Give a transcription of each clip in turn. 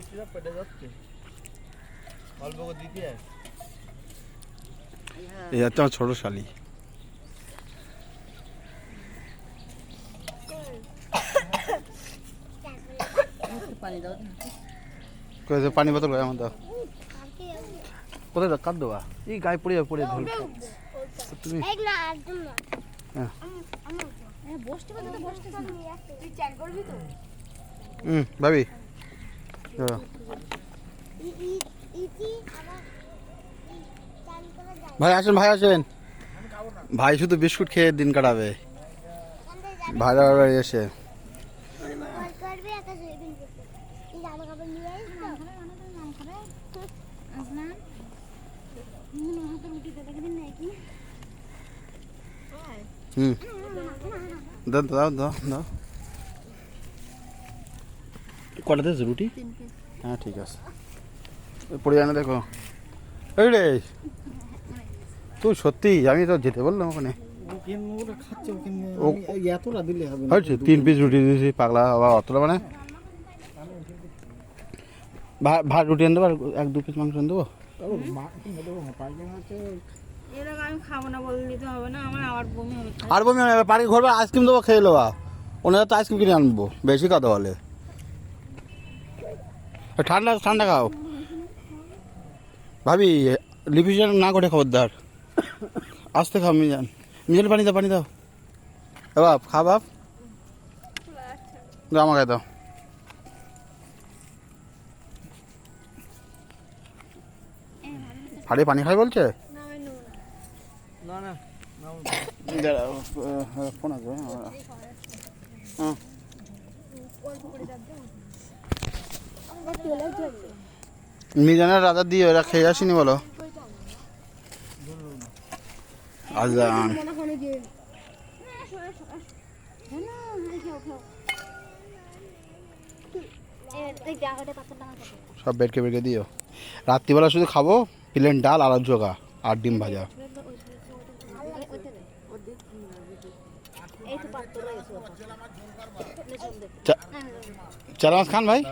বৃষ্টিটা পেটে যাচ্ছে অল্প করে দিতে এই হচ্ছে আমার ছোট শালি। পানি বোতল আমার দাও। কোথায় দাও? কাট দেওয়া এই গায়ে পড়ে যাবে, পড়ে ধরো তুমি। ভাবি ভাই আসেন, ভাই আসেন। ভাই শুধু বিস্কুট খেয়ে দিন কাটাবে। ভাইরা বাড়ি এসে দাও দাও দাও দাও। কটা দিয়েছে রুটি? হ্যাঁ ঠিক আছে, পড়ে জানা দেখো। এই রে তুই সত্যি, আমি তো যেতে বললাম ওখানে। হচ্ছে 3 পিস রুটি দিয়েছি পাগলা বাবা, অতটা মানে ভাত রুটি এনে দেবো আর 1-2 পিস মাংস এনে দেবো। আর বমি হবে, পানি ঘরবে আইসক্রিম দেবো, খেয়ে নেবা। ওনারা তো আইসক্রিম কিনে আনবো, বেশি কথা বলে। ঠান্ডা ঠান্ডা খাও ভাবি, লিপিশন না করে খবরদার। আসতে খাও মিজান, মিজান পানি দাও, পানি দাও। বাপ খা বাপ, আমাকে দাও। হাড়ি পানি খাই বলছে। ফোন আসবে। মিজানের রাজা দিয়ে ওরা খেয়ে আসিনি বলো। আজান সব বেডকে বেডকে দিও। রাত্রিবেলা শুধু খাবো প্লেন ডাল, আলু জোগা আর ডিম ভাজা। চার মাস খান ভাই।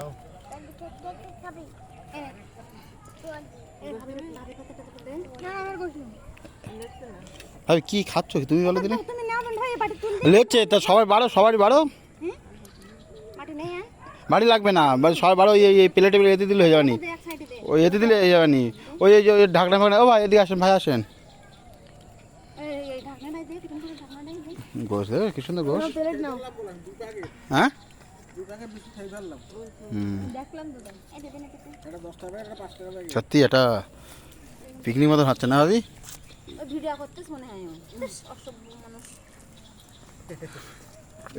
ভাই কি খাচ্ছ তুমি বলো দিলে? লেটছে তা সবাই বাড়ো, সবারই বাড়ো। বাড়ি লাগবে না, সবাই বাড়ো। এই প্লেটে এতে দিলে হয়ে যাবেনি, ওই এতে দিলে হয়ে যাবেনি। ওই যে ঢাকনা ফাকনা। ও ভাই এদিকে আসেন, ভাই আসেন। গোস কি সুন্দর গোস। হ্যাঁ সত্যি এটা পিকনিক মতন হচ্ছে না ভাবি?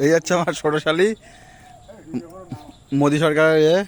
এই হচ্ছে আমার ছোট শালি, মোদি সরকারের